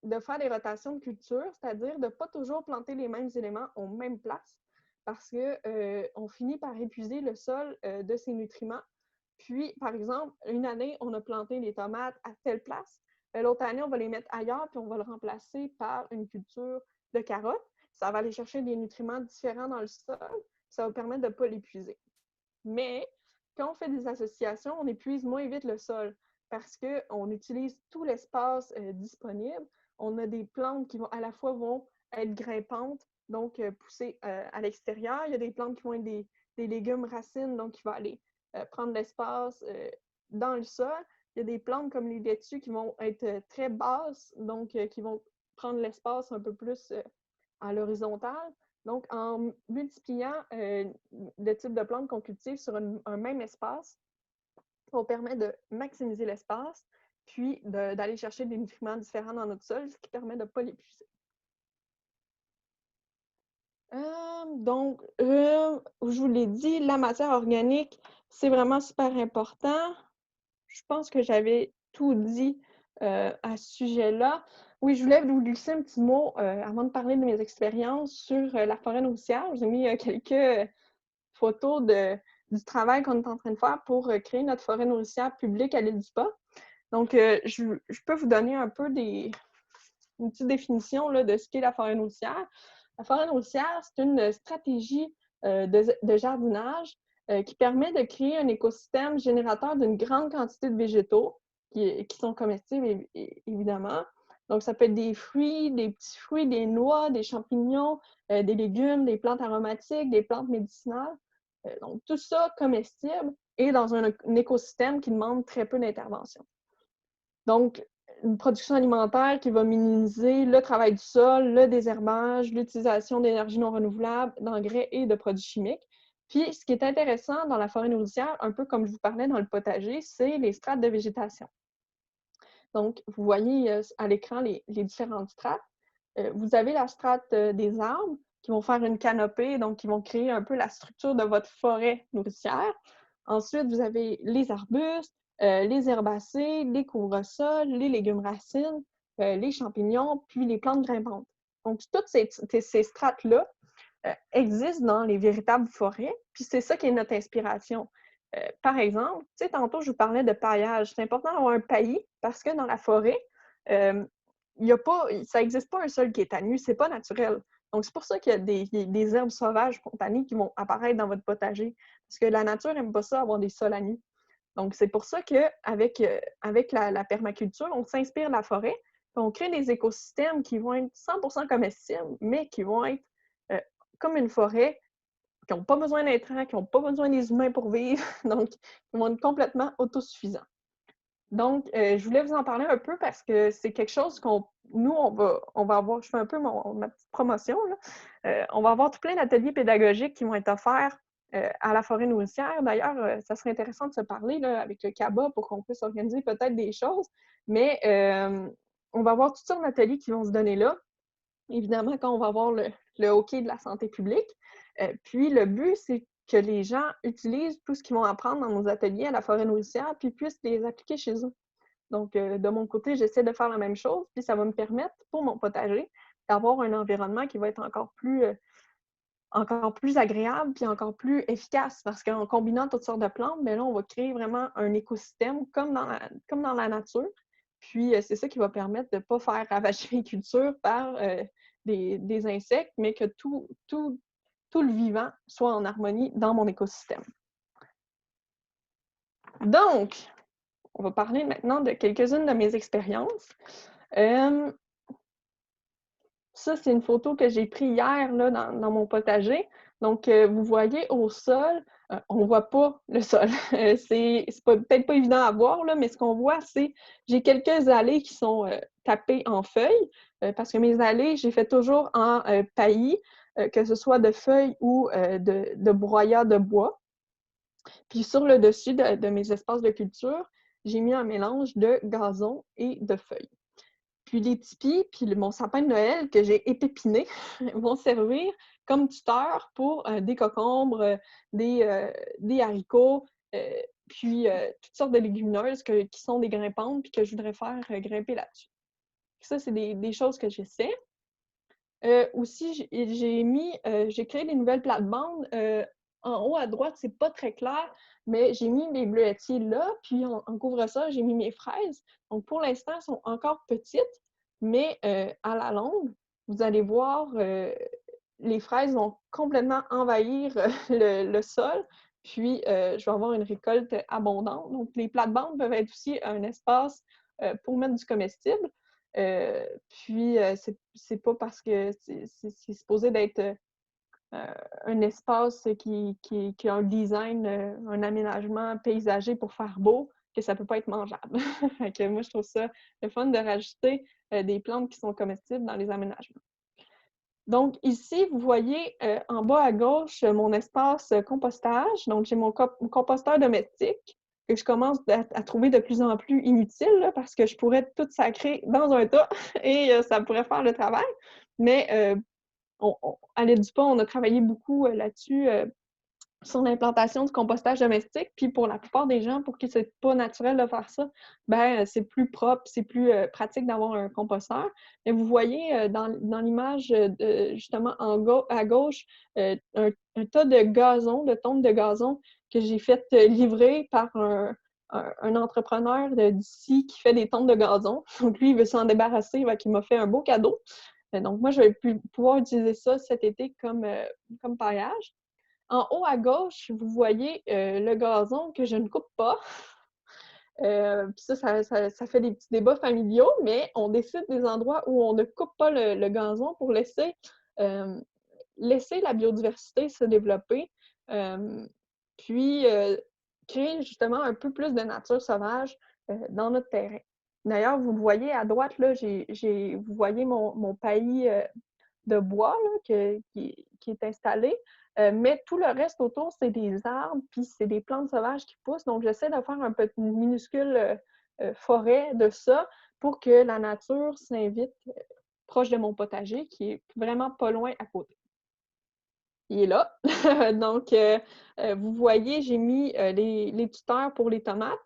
de faire des rotations de culture, c'est-à-dire de ne pas toujours planter les mêmes éléments aux mêmes places, parce qu'on finit par épuiser le sol de ses nutriments. Puis, par exemple, une année, on a planté les tomates à telle place, l'autre année, on va les mettre ailleurs, puis on va le remplacer par une culture de carottes. Ça va aller chercher des nutriments différents dans le sol, ça va permettre de ne pas l'épuiser. Mais quand on fait des associations, on épuise moins vite le sol parce qu'on utilise tout l'espace disponible. On a des plantes qui vont à la fois vont être grimpantes, donc pousser à l'extérieur. Il y a des plantes qui vont être des légumes racines, donc qui vont aller prendre l'espace dans le sol. Il y a des plantes comme les laitues qui vont être très basses, donc qui vont prendre l'espace un peu plus à l'horizontale. Donc, en multipliant le type de plantes qu'on cultive sur un même espace, on permet de maximiser l'espace, puis d'aller chercher des nutriments différents dans notre sol, ce qui permet de ne pas l'épuiser. Je vous l'ai dit, la matière organique, c'est vraiment super important. Je pense que j'avais tout dit à ce sujet-là. Oui, je voulais vous glisser un petit mot avant de parler de mes expériences sur la forêt nourricière. J'ai mis quelques photos du travail qu'on est en train de faire pour créer notre forêt nourricière publique à l'île du Pas. Donc, je peux vous donner un peu une petite définition là, de ce qu'est la forêt nourricière. La forêt nourricière, c'est une stratégie de jardinage qui permet de créer un écosystème générateur d'une grande quantité de végétaux qui sont comestibles, évidemment. Donc, ça peut être des fruits, des petits fruits, des noix, des champignons, des légumes, des plantes aromatiques, des plantes médicinales. Donc, tout ça comestible et dans un écosystème qui demande très peu d'intervention. Donc, une production alimentaire qui va minimiser le travail du sol, le désherbage, l'utilisation d'énergie non renouvelable, d'engrais et de produits chimiques. Puis, ce qui est intéressant dans la forêt nourricière, un peu comme je vous parlais dans le potager, c'est les strates de végétation. Donc, vous voyez à l'écran les différentes strates. Vous avez la strate des arbres qui vont faire une canopée, donc qui vont créer un peu la structure de votre forêt nourricière. Ensuite, vous avez les arbustes, les herbacées, les couvre-sols, les légumes racines, les champignons, puis les plantes grimpantes. Donc, toutes ces strates-là existent dans les véritables forêts, puis c'est ça qui est notre inspiration. Par exemple, tu sais, tantôt, je vous parlais de paillage. C'est important d'avoir un paillis parce que dans la forêt, ça n'existe pas un sol qui est à nu, c'est pas naturel. Donc, c'est pour ça qu'il y a des herbes sauvages spontanées qui vont apparaître dans votre potager. Parce que la nature n'aime pas ça, avoir des sols à nu. Donc, c'est pour ça qu'avec la permaculture, on s'inspire de la forêt, puis on crée des écosystèmes qui vont être 100% comestibles, mais qui vont être comme une forêt, qui n'ont pas besoin d'intrants, qui n'ont pas besoin des humains pour vivre, donc ils vont être complètement autosuffisants. Donc, je voulais vous en parler un peu parce que c'est quelque chose nous, on va avoir, je fais un peu ma petite promotion, là. On va avoir tout plein d'ateliers pédagogiques qui vont être offerts à la forêt nourricière. D'ailleurs, ça serait intéressant de se parler là, avec le CABA pour qu'on puisse organiser peut-être des choses, mais on va avoir toutes sortes d'ateliers qui vont se donner là. Évidemment, quand on va avoir le hockey de la santé publique. Puis le but, c'est que les gens utilisent tout ce qu'ils vont apprendre dans nos ateliers à la forêt nourricière, puis puissent les appliquer chez eux. Donc, de mon côté, j'essaie de faire la même chose, puis ça va me permettre, pour mon potager, d'avoir un environnement qui va être encore plus agréable, puis encore plus efficace, parce qu'en combinant toutes sortes de plantes, bien là, on va créer vraiment un écosystème comme dans la nature. Puis, c'est ça qui va permettre de ne pas faire ravager les cultures par des insectes, mais que tout le vivant soit en harmonie dans mon écosystème. Donc, on va parler maintenant de quelques-unes de mes expériences. Ça, c'est une photo que j'ai prise hier là, dans mon potager. Donc, vous voyez au sol, on ne voit pas le sol. C'est peut-être pas évident à voir, là, mais ce qu'on voit, c'est j'ai quelques allées qui sont tapées en feuilles, parce que mes allées, j'ai fait toujours en paillis, que ce soit de feuilles ou de broyat de bois. Puis sur le dessus de mes espaces de culture, j'ai mis un mélange de gazon et de feuilles. Puis les tipis, puis mon sapin de Noël que j'ai épiné vont servir comme tuteur pour des cocombres, des haricots, puis toutes sortes de légumineuses qui sont des grimpantes puis que je voudrais faire grimper là-dessus. Ça, c'est des choses que j'essaie. Aussi, j'ai créé des nouvelles plates-bandes. En haut à droite, c'est pas très clair, mais j'ai mis mes bleuetiers là, puis en couvre-sol, j'ai mis mes fraises. Donc, pour l'instant, elles sont encore petites, mais à la longue, vous allez voir, les fraises vont complètement envahir le sol, puis je vais avoir une récolte abondante. Donc, les plates-bandes peuvent être aussi un espace pour mettre du comestible. Puis, c'est pas parce que c'est supposé d'être un espace qui a un design, un aménagement paysager pour faire beau, que ça peut pas être mangeable. Fait que moi, je trouve ça le fun de rajouter des plantes qui sont comestibles dans les aménagements. Donc ici, vous voyez en bas à gauche mon espace compostage. Donc, j'ai mon composteur domestique que je commence à trouver de plus en plus inutile là, parce que je pourrais tout sacrer dans un tas et ça pourrait faire le travail. Mais à l'aide du pont, on a travaillé beaucoup là-dessus sur l'implantation du compostage domestique. Puis pour la plupart des gens, pour qui c'est pas naturel de faire ça, ben c'est plus propre, c'est plus pratique d'avoir un composteur. Mais vous voyez dans l'image justement à gauche, un tas de gazon, de tonnes de gazon que j'ai fait livrer par un entrepreneur d'ici qui fait des tonnes de gazon. Donc lui, il veut s'en débarrasser, il m'a fait un beau cadeau. Donc moi, je vais pouvoir utiliser ça cet été comme paillage. En haut à gauche, vous voyez le gazon que je ne coupe pas. Puis ça fait des petits débats familiaux, mais on décide des endroits où on ne coupe pas le gazon pour laisser la biodiversité se développer, puis créer justement un peu plus de nature sauvage dans notre terrain. D'ailleurs, vous le voyez à droite, là, vous voyez mon paillis de bois là, qui est installé. Mais tout le reste autour, c'est des arbres, puis c'est des plantes sauvages qui poussent. Donc, j'essaie de faire une minuscule forêt de ça pour que la nature s'invite proche de mon potager, qui est vraiment pas loin à côté. Il est là. Donc, vous voyez, j'ai mis les tuteurs pour les tomates.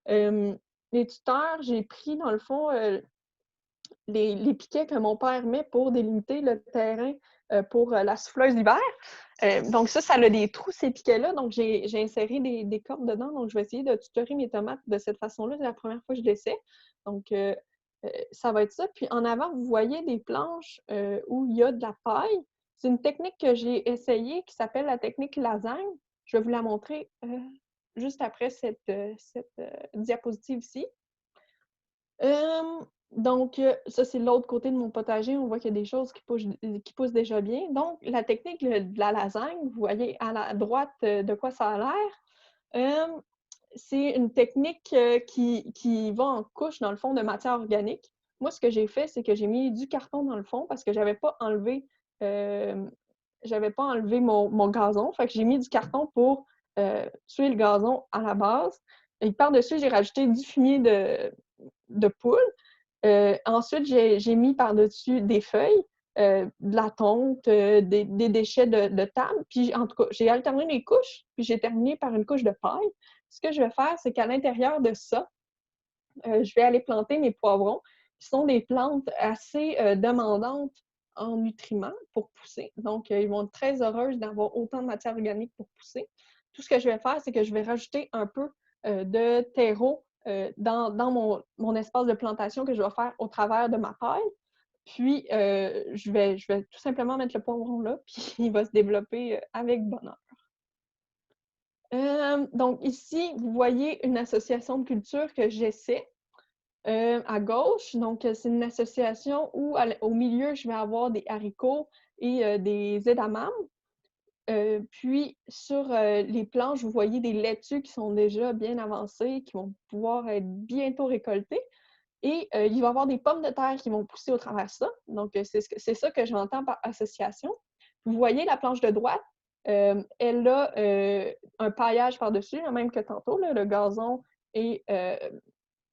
Les tuteurs, j'ai pris, dans le fond, les piquets que mon père met pour délimiter le terrain pour la souffleuse d'hiver. Donc ça a des trous, ces piquets-là. Donc, j'ai inséré des cordes dedans. Donc, je vais essayer de tutorer mes tomates de cette façon-là. C'est la première fois que je l'essaie. Donc, ça va être ça. Puis, en avant, vous voyez des planches où il y a de la paille. C'est une technique que j'ai essayée qui s'appelle la technique lasagne. Je vais vous la montrer juste après cette diapositive ici. Donc, ça, c'est l'autre côté de mon potager. On voit qu'il y a des choses qui poussent déjà bien. Donc, la technique de la lasagne, vous voyez à la droite de quoi ça a l'air. c'est une technique qui va en couche, dans le fond, de matière organique. Moi, ce que j'ai fait, c'est que j'ai mis du carton dans le fond parce que j'avais pas enlevé mon gazon. Fait que j'ai mis du carton pour tuer le gazon à la base. Et par-dessus, j'ai rajouté du fumier de poule. Ensuite, j'ai mis par-dessus des feuilles, de la tonte, des déchets de table. Puis, en tout cas, j'ai alterné les couches, puis j'ai terminé par une couche de paille. Ce que je vais faire, c'est qu'à l'intérieur de ça, je vais aller planter mes poivrons, qui sont des plantes assez demandantes en nutriments pour pousser. Donc, ils vont être très heureuses d'avoir autant de matière organique pour pousser. Tout ce que je vais faire, c'est que je vais rajouter un peu de terreau dans mon espace de plantation que je vais faire au travers de ma paille. Puis, je vais tout simplement mettre le poivron là, puis il va se développer avec bonheur. Donc, ici, vous voyez une association de cultures que j'essaie. À gauche, donc c'est une association où au milieu, je vais avoir des haricots et des edamames. Puis sur les planches, vous voyez des laitues qui sont déjà bien avancées, qui vont pouvoir être bientôt récoltées. Et il va y avoir des pommes de terre qui vont pousser au travers de ça. Donc, c'est ça que j'entends par association. Vous voyez la planche de droite, elle a un paillage par-dessus, le même que tantôt, là, le gazon et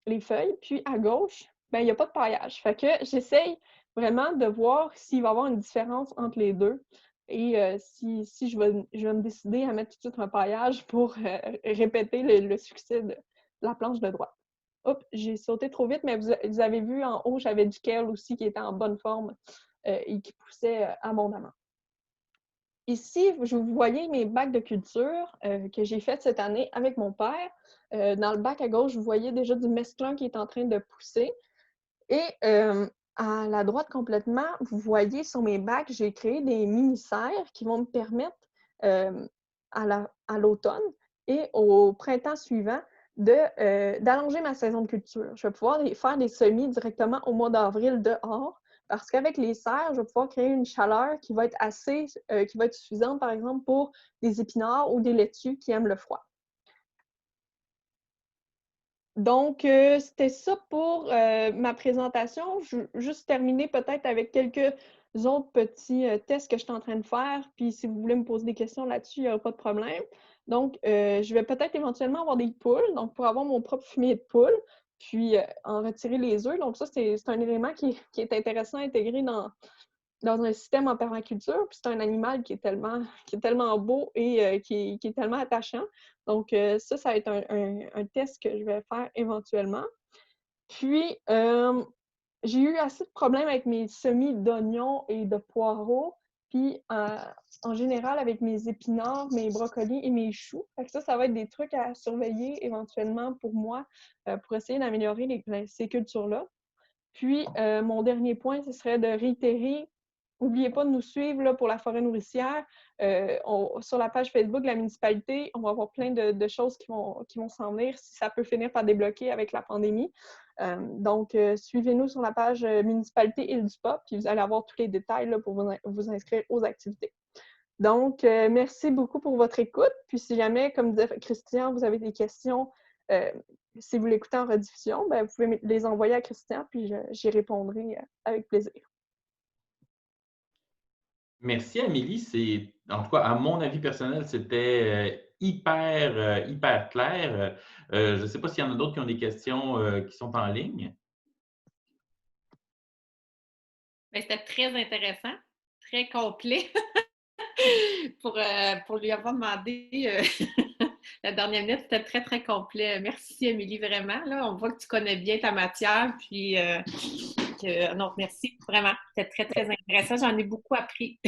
les feuilles. Puis à gauche, ben, il n'y a pas de paillage. Fait que j'essaye vraiment de voir s'il va y avoir une différence entre les deux et si je vais me décider à mettre tout de suite un paillage pour répéter le succès de la planche de droite. Hop, j'ai sauté trop vite, mais vous avez vu en haut, j'avais du kale aussi qui était en bonne forme et qui poussait abondamment. Ici, vous voyez mes bacs de culture que j'ai fait cette année avec mon père. Dans le bac à gauche, vous voyez déjà du mesclun qui est en train de pousser. Et à la droite complètement, vous voyez sur mes bacs, j'ai créé des mini-serres qui vont me permettre à l'automne et au printemps suivant d'allonger ma saison de culture. Je vais pouvoir faire des semis directement au mois d'avril dehors parce qu'avec les serres, je vais pouvoir créer une chaleur qui va être qui va être suffisante, par exemple, pour des épinards ou des laitues qui aiment le froid. Donc, c'était ça pour ma présentation. Je vais juste terminer peut-être avec quelques autres petits tests que je suis en train de faire. Puis, si vous voulez me poser des questions là-dessus, il n'y aura pas de problème. Donc, je vais peut-être éventuellement avoir des poules, donc pour avoir mon propre fumier de poule, puis en retirer les œufs. Donc, ça, c'est un élément qui est intéressant à intégrer dans un système en permaculture. Puis c'est un animal qui est tellement beau et qui est tellement attachant. Donc, ça va être un test que je vais faire éventuellement. Puis, j'ai eu assez de problèmes avec mes semis d'oignons et de poireaux. Puis, en général, avec mes épinards, mes brocolis et mes choux. Fait que ça va être des trucs à surveiller éventuellement pour moi pour essayer d'améliorer ces cultures-là. Puis, mon dernier point, ce serait de réitérer. N'oubliez pas de nous suivre là, pour la forêt nourricière. Sur la page Facebook de la municipalité, on va avoir plein de choses qui vont s'en venir si ça peut finir par débloquer avec la pandémie. Donc, suivez-nous sur la page municipalité Île-du-Pas, puis vous allez avoir tous les détails là, pour vous inscrire aux activités. Donc, merci beaucoup pour votre écoute. Puis, si jamais, comme disait Christian, vous avez des questions, si vous l'écoutez en rediffusion, ben, vous pouvez les envoyer à Christian, puis j'y répondrai avec plaisir. Merci, Amélie. En tout cas, à mon avis personnel, c'était hyper clair. Je ne sais pas s'il y en a d'autres qui ont des questions qui sont en ligne. C'était très intéressant, très complet. pour lui avoir demandé la dernière minute, c'était très, très complet. Merci, Émilie, vraiment. Là, on voit que tu connais bien ta matière. Puis, non, merci, vraiment. C'était très, très intéressant. J'en ai beaucoup appris.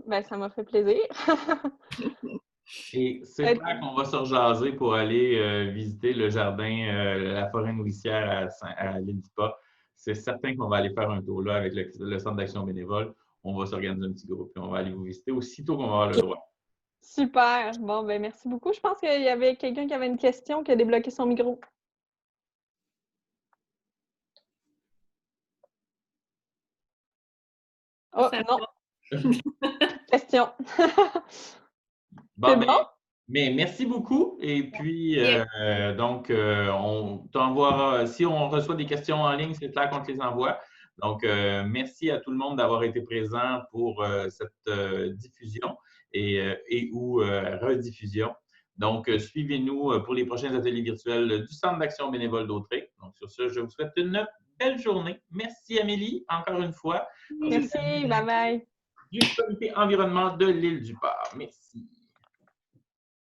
Ben, ça m'a fait plaisir. Et c'est clair qu'on va se rejaser pour aller visiter le jardin, la forêt nourricière à l'île du Pas. C'est certain qu'on va aller faire un tour là avec le Centre d'action bénévole. On va s'organiser un petit groupe et on va aller vous visiter aussitôt qu'on va avoir le droit. Super. Bon, ben merci beaucoup. Je pense qu'il y avait quelqu'un qui avait une question qui a débloqué son micro. Oh, non. Question. Bon, C'est bon? Mais merci beaucoup. Et puis, donc, on t'envoie, si on reçoit des questions en ligne, c'est clair qu'on te les envoie. Donc, merci à tout le monde d'avoir été présent pour cette diffusion et ou rediffusion. Donc, suivez-nous pour les prochains ateliers virtuels du Centre d'action bénévole d'Autrey. Donc, sur ce, je vous souhaite une belle journée. Merci, Amélie, encore une fois. Merci, bye bye. Du comité environnement de l'île du Port. Merci.